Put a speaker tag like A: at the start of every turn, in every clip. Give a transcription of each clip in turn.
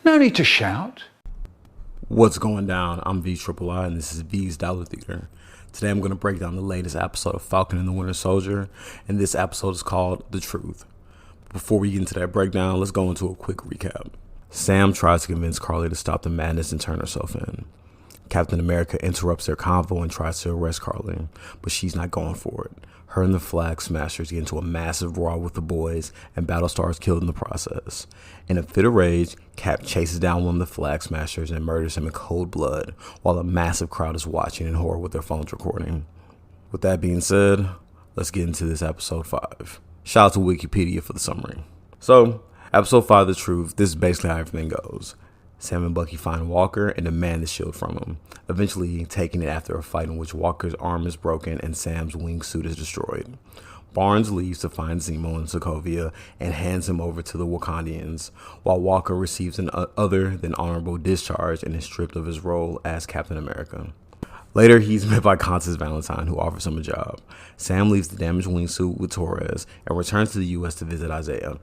A: No need to shout.
B: What's going down? I'm VIII, and this is V's Dollar Theater. Today I'm going to break down the latest episode of Falcon and the Winter Soldier, and this episode is called The Truth. Before we get into that breakdown, let's go into a quick recap. Sam tries to convince Carly to stop the madness and turn herself in. Captain America interrupts their convo and tries to arrest Carly, but she's not going for it. Her and the Flag Smashers get into a massive brawl with the boys, and Battlestar is killed in the process. In a fit of rage, Cap chases down one of the Flag Smashers and murders him in cold blood, while a massive crowd is watching in horror with their phones recording. With that being said, let's get into this episode 5. Shout out to Wikipedia for the summary. So, episode 5, The Truth, this is basically how everything goes. Sam and Bucky find Walker and demand the shield from him, eventually taking it after a fight in which Walker's arm is broken and Sam's wingsuit is destroyed. Barnes leaves to find Zemo in Sokovia and hands him over to the Wakandians, while Walker receives an other than honorable discharge and is stripped of his role as Captain America. Later, he's met by Constance Valentine, who offers him a job. Sam leaves the damaged wingsuit with Torres and returns to the U.S. to visit Isaiah.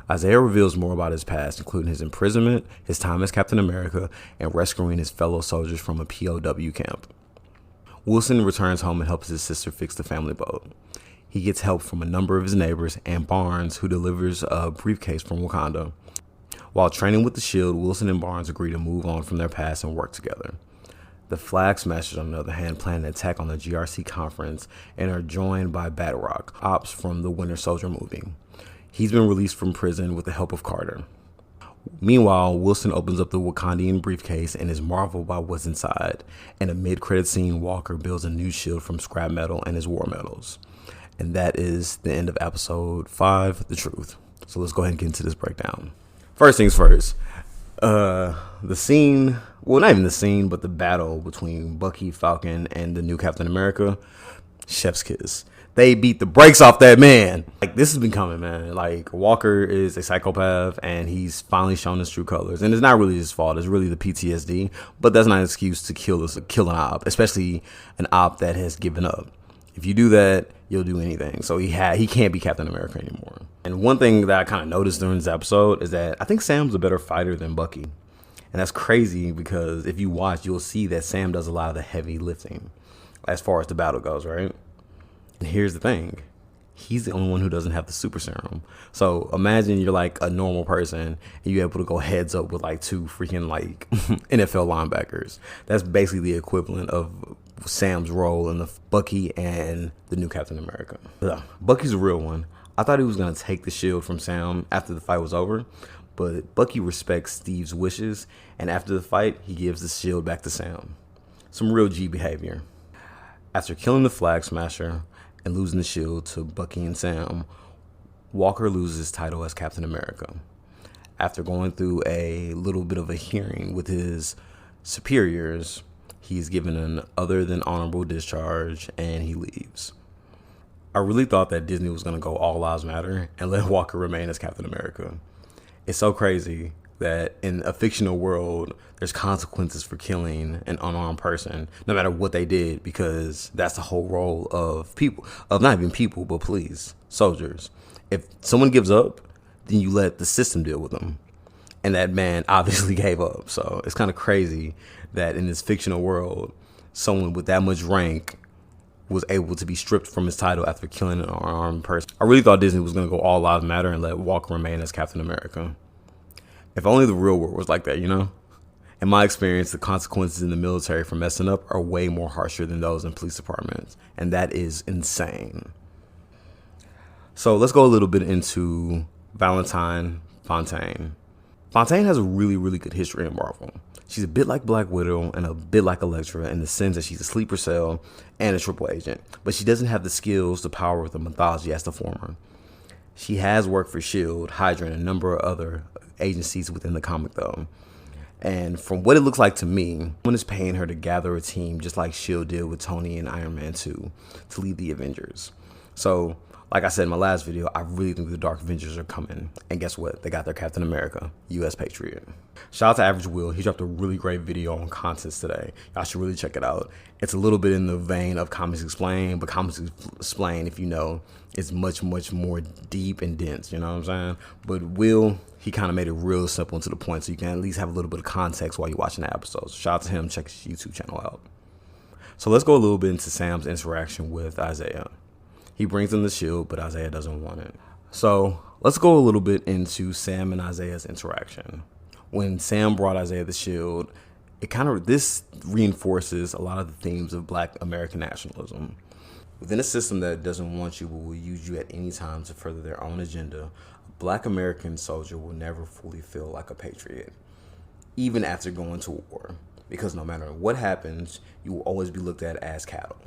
B: Isaiah reveals more about his past, including his imprisonment, his time as Captain America, and rescuing his fellow soldiers from a POW camp. Wilson returns home and helps his sister fix the family boat. He gets help from a number of his neighbors and Barnes, who delivers a briefcase from Wakanda. While training with the Shield, Wilson and Barnes agree to move on from their past and work together. The Flag Smashers, on the other hand, plan an attack on the GRC conference and are joined by Batroc, ops from the Winter Soldier movie. He's been released from prison with the help of Carter. Meanwhile, Wilson opens up the Wakandian briefcase and is marveled by what's inside. In a mid-credit scene, Walker builds a new shield from scrap metal and his war medals. And that is the end of episode 5, The Truth. So let's go ahead and get into this breakdown. First things first, the scene, well, not even the scene, but the battle between Bucky, Falcon, and the new Captain America, chef's kiss. They beat the brakes off that man. Like, this has been coming, man. Like, Walker is a psychopath, and he's finally shown his true colors. And it's not really his fault. It's really the PTSD. But that's not an excuse to kill an op, especially an op that has given up. If you do that, you'll do anything. So he can't be Captain America anymore. And one thing that I kind of noticed during this episode is that I think Sam's a better fighter than Bucky. And that's crazy because if you watch, you'll see that Sam does a lot of the heavy lifting as far as the battle goes, right? And here's the thing. He's the only one who doesn't have the super serum. So imagine you're like a normal person and you're able to go heads up with like 2 freaking like NFL linebackers. That's basically the equivalent of Sam's role in the Bucky and the new Captain America. Bucky's a real one. I thought he was going to take the shield from Sam after the fight was over, but Bucky respects Steve's wishes, and after the fight, he gives the shield back to Sam. Some real G behavior. After killing the Flag Smasher and losing the shield to Bucky and Sam, Walker loses his title as Captain America. After going through a little bit of a hearing with his superiors, he's given an other than honorable discharge and he leaves. I really thought that Disney was going to go all lives matter and let Walker remain as Captain America. It's so crazy that in a fictional world, there's consequences for killing an unarmed person, no matter what they did, because that's the whole role of people, of not even people, but police, soldiers. If someone gives up, then you let the system deal with them. And that man obviously gave up. So it's kind of crazy that in this fictional world, someone with that much rank was able to be stripped from his title after killing an unarmed person. I really thought Disney was going to go all lives matter and let Walker remain as Captain America. If only the real world was like that, you know? In my experience, the consequences in the military for messing up are way more harsher than those in police departments. And that is insane. So let's go a little bit into Valentine Fontaine. Fontaine has a really, really good history in Marvel. She's a bit like Black Widow and a bit like Elektra in the sense that she's a sleeper cell and a triple agent. But she doesn't have the skills, the power, or the mythology as the former. She has worked for S.H.I.E.L.D., Hydra, and a number of other agencies within the comic, though. And from what it looks like to me, someone is paying her to gather a team just like S.H.I.E.L.D. did with Tony and Iron Man 2 to lead the Avengers. So Like I said in my last video, I really think the Dark Avengers are coming. And guess what? They got their Captain America, US Patriot. Shout out to Average Will. He dropped a really great video on contents today. Y'all should really check it out. It's a little bit in the vein of Comics Explained, but Comics Explained, if you know, is much, much more deep and dense. You know what I'm saying? But Will, he kind of made it real simple and to the point, so you can at least have a little bit of context while you're watching the episodes. Shout out to him. Check his YouTube channel out. So let's go a little bit into Sam's interaction with Isaiah. He brings him the shield, but Isaiah doesn't want it. So let's go a little bit into Sam and Isaiah's interaction. When Sam brought Isaiah the shield, this reinforces a lot of the themes of Black American nationalism. Within a system that doesn't want you but will use you at any time to further their own agenda, a Black American soldier will never fully feel like a patriot, even after going to war, because no matter what happens, you will always be looked at as cattle.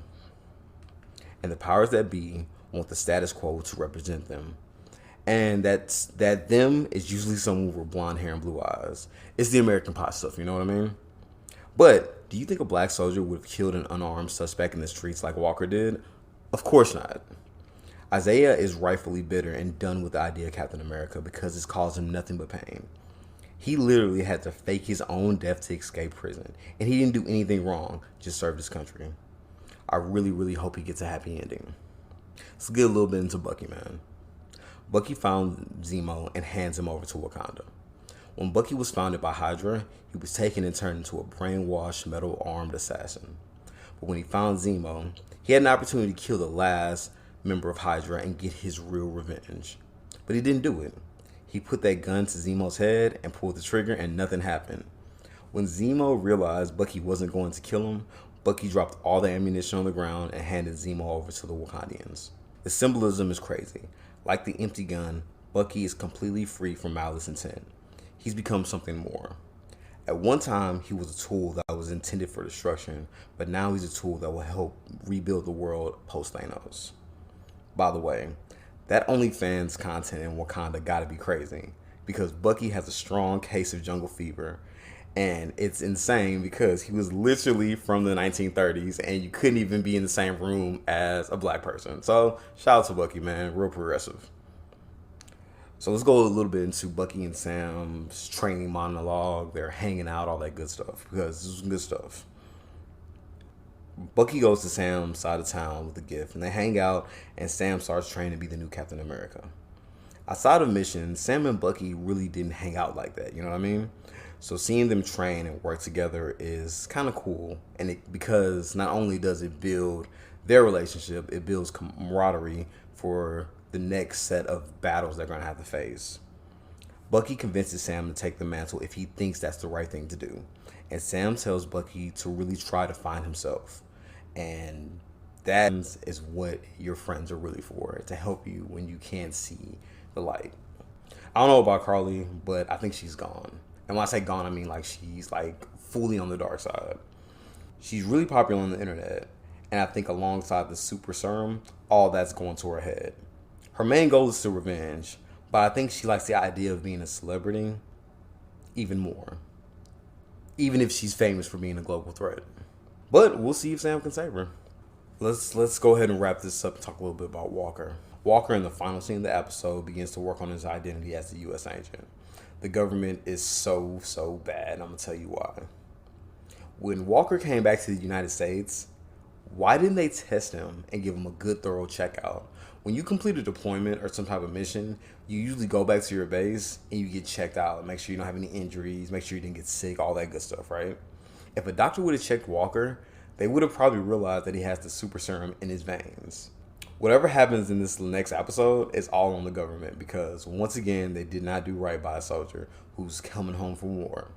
B: And the powers that be want the status quo to represent them. And that them is usually someone with blonde hair and blue eyes. It's the American Pie stuff, you know what I mean? But do you think a Black soldier would have killed an unarmed suspect in the streets like Walker did? Of course not. Isaiah is rightfully bitter and done with the idea of Captain America because it's caused him nothing but pain. He literally had to fake his own death to escape prison. And he didn't do anything wrong, just served his country. I really, really hope he gets a happy ending. Let's get a little bit into Bucky, man. Bucky found Zemo and hands him over to Wakanda. When Bucky was founded by Hydra, he was taken and turned into a brainwashed, metal-armed assassin. But when he found Zemo, he had an opportunity to kill the last member of Hydra and get his real revenge. But he didn't do it. He put that gun to Zemo's head and pulled the trigger and nothing happened. When Zemo realized Bucky wasn't going to kill him, Bucky dropped all the ammunition on the ground and handed Zemo over to the Wakandians. The symbolism is crazy. Like the empty gun, Bucky is completely free from malice intent. He's become something more. At one time, he was a tool that was intended for destruction, but now he's a tool that will help rebuild the world post-Thanos. By the way, that OnlyFans content in Wakanda gotta be crazy, because Bucky has a strong case of jungle fever. And it's insane because he was literally from the 1930s and you couldn't even be in the same room as a Black person. So shout out to Bucky, man. Real progressive. So let's go a little bit into Bucky and Sam's training monologue. They're hanging out, all that good stuff, because this is good stuff. Bucky goes to Sam's side of town with a gift and they hang out and Sam starts training to be the new Captain America. Outside of missions, Sam and Bucky really didn't hang out like that, you know what I mean? So seeing them train and work together is kind of cool, and because not only does it build their relationship, it builds camaraderie for the next set of battles they're going to have to face. Bucky convinces Sam to take the mantle if he thinks that's the right thing to do, and Sam tells Bucky to really try to find himself, and that is what your friends are really for, to help you when you can't see the light. I don't know about Carly, but I think she's gone. And when I say gone, I mean like she's like fully on the dark side. She's really popular on the internet, and I think alongside the super serum, all that's going to her head. Her main goal is to revenge, but I think she likes the idea of being a celebrity even more. Even if she's famous for being a global threat. But we'll see if Sam can save her. Let's go ahead and wrap this up and talk a little bit about Walker. Walker, in the final scene of the episode, begins to work on his identity as a U.S. agent. The government is so bad, and I'm going to tell you why. When Walker came back to the United States, why didn't they test him and give him a good, thorough checkout? When you complete a deployment or some type of mission, you usually go back to your base and you get checked out. Make sure you don't have any injuries, make sure you didn't get sick, all that good stuff, right? If a doctor would have checked Walker, they would have probably realized that he has the super serum in his veins. Whatever happens in this next episode is all on the government, because once again, they did not do right by a soldier who's coming home from war.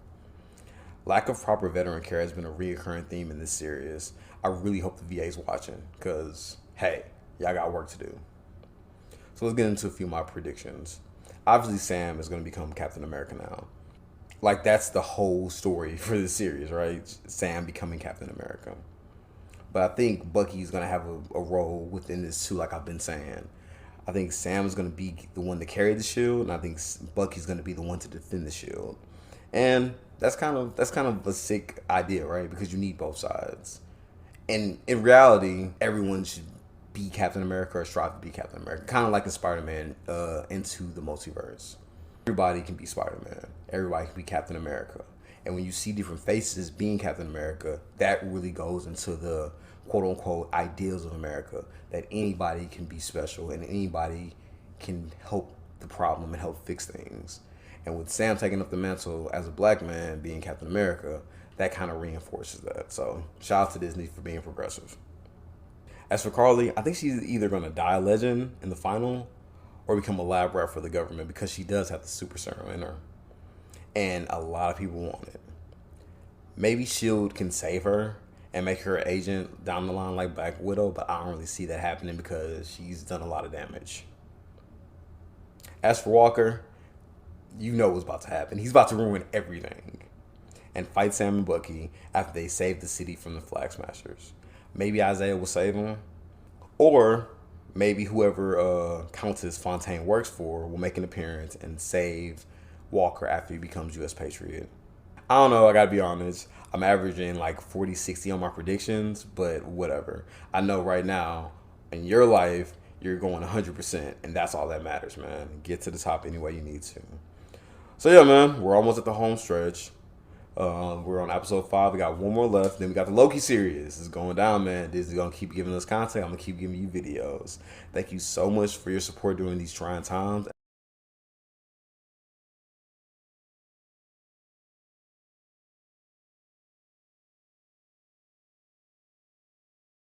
B: Lack of proper veteran care has been a reoccurring theme in this series. I really hope the VA's watching, because, hey, y'all got work to do. So let's get into a few of my predictions. Obviously, Sam is going to become Captain America now. Like, that's the whole story for this series, right? Sam becoming Captain America. But I think Bucky's going to have a role within this too, like I've been saying. I think Sam is going to be the one to carry the shield, and I think Bucky's going to be the one to defend the shield. And that's kind of a sick idea, right? Because you need both sides. And in reality, everyone should be Captain America or strive to be Captain America. Kind of like in Spider-Man Into the Multiverse. Everybody can be Spider-Man. Everybody can be Captain America. And when you see different faces being Captain America, that really goes into the quote-unquote ideals of America, that anybody can be special and anybody can help the problem and help fix things. And with Sam taking up the mantle as a black man being Captain America, that kind of reinforces that. So shout out to Disney for being progressive. As for Carly, I think she's either going to die a legend in the final or become a lab rat for the government, because she does have the super serum in her. And a lot of people want it. Maybe S.H.I.E.L.D. can save her and make her an agent down the line like Black Widow, but I don't really see that happening because she's done a lot of damage. As for Walker, you know what's about to happen. He's about to ruin everything and fight Sam and Bucky after they save the city from the Flag Smashers. Maybe Isaiah will save him, or maybe whoever Countess Fontaine works for will make an appearance and save Walker after he becomes U.S. Patriot. I don't know, I gotta be honest. I'm averaging like 40, 60 on my predictions, but whatever. I know right now, in your life, you're going 100%, and that's all that matters, man. Get to the top any way you need to. So yeah, man, we're almost at the home stretch. We're on episode 5. We got one more left. Then we got the Loki series. It's going down, man. Disney's going to keep giving us content. I'm going to keep giving you videos. Thank you so much for your support during these trying times.